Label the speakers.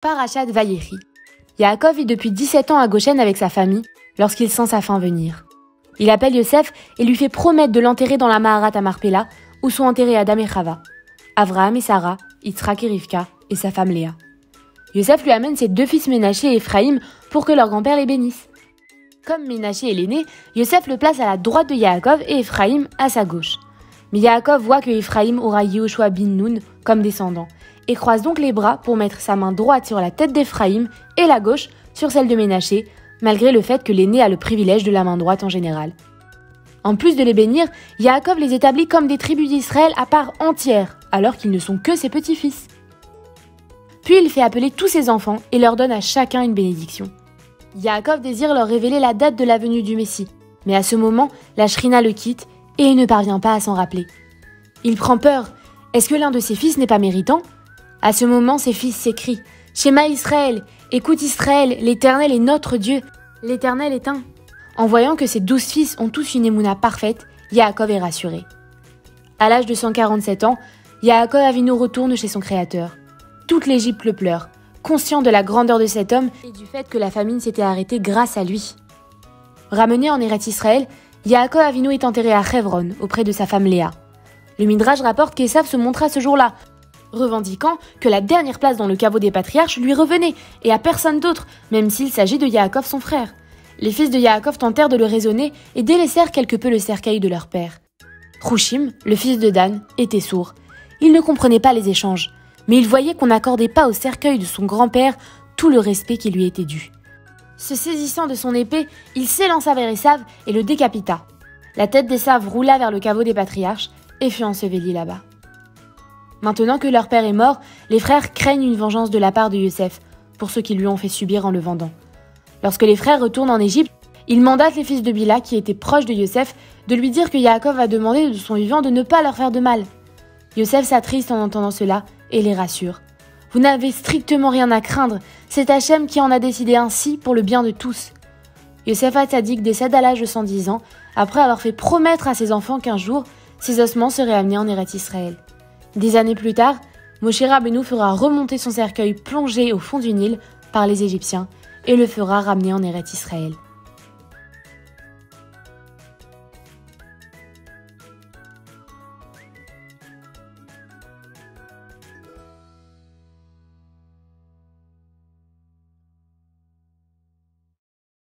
Speaker 1: Parashat Vayechi. Yaakov vit depuis 17 ans à Goshen avec sa famille lorsqu'il sent sa fin venir. Il appelle Yosef et lui fait promettre de l'enterrer dans la Maharat à Marpella où sont enterrés Adam et Chava, Avraham et Sarah, Yitzhak et Rivka et sa femme Léa. Yosef lui amène ses deux fils Ménaché et Ephraïm pour que leur grand-père les bénisse. Comme Ménaché est l'aîné, Yosef le place à la droite de Yaakov et Ephraïm à sa gauche. Mais Yaakov voit que Ephraïm aura Yehoshua bin Nun comme descendant et croise donc les bras pour mettre sa main droite sur la tête d'Ephraïm et la gauche sur celle de Ménaché, malgré le fait que l'aîné a le privilège de la main droite en général. En plus de les bénir, Yaakov les établit comme des tribus d'Israël à part entière, alors qu'ils ne sont que ses petits-fils. Puis il fait appeler tous ses enfants et leur donne à chacun une bénédiction. Yaakov désire leur révéler la date de la venue du Messie, mais à ce moment, la Shrina le quitte et il ne parvient pas à s'en rappeler. Il prend peur. Est-ce que l'un de ses fils n'est pas méritant ? À ce moment, ses fils s'écrient « Shema Israël, écoute Israël, l'Éternel est notre Dieu, l'Éternel est un ». En voyant que ses 12 fils ont tous une émouna parfaite, Yaakov est rassuré. À l'âge de 147 ans, Yaakov Avinu retourne chez son Créateur. Toute l'Égypte le pleure, conscient de la grandeur de cet homme et du fait que la famine s'était arrêtée grâce à lui. Ramené en Eretz Israël, Yaakov Avinu est enterré à Hebron, auprès de sa femme Léa. Le Midrash rapporte qu'Esav se montra ce jour-là, revendiquant que la dernière place dans le caveau des patriarches lui revenait, et à personne d'autre, même s'il s'agit de Yaakov son frère. Les fils de Yaakov tentèrent de le raisonner et délaissèrent quelque peu le cercueil de leur père. Roushim, le fils de Dan, était sourd. Il ne comprenait pas les échanges, mais il voyait qu'on n'accordait pas au cercueil de son grand-père tout le respect qui lui était dû. Se saisissant de son épée, il s'élança vers Esav et le décapita. La tête d'Esav roula vers le caveau des patriarches et fut ensevelie là-bas. Maintenant que leur père est mort, les frères craignent une vengeance de la part de Yosef pour ce qu'ils lui ont fait subir en le vendant. Lorsque les frères retournent en Égypte, ils mandatent les fils de Bila, qui étaient proches de Yosef, de lui dire que Yaakov a demandé de son vivant de ne pas leur faire de mal. Yosef s'attriste en entendant cela et les rassure. « Vous n'avez strictement rien à craindre, c'est Hachem qui en a décidé ainsi pour le bien de tous. » Yosef Hatzadik décède à l'âge de 110 ans, après avoir fait promettre à ses enfants qu'un jour, ses ossements seraient amenés en Eretz Israël. Des années plus tard, Moshe Rabbeinu fera remonter son cercueil plongé au fond du Nil par les Égyptiens et le fera ramener en Eretz Israël.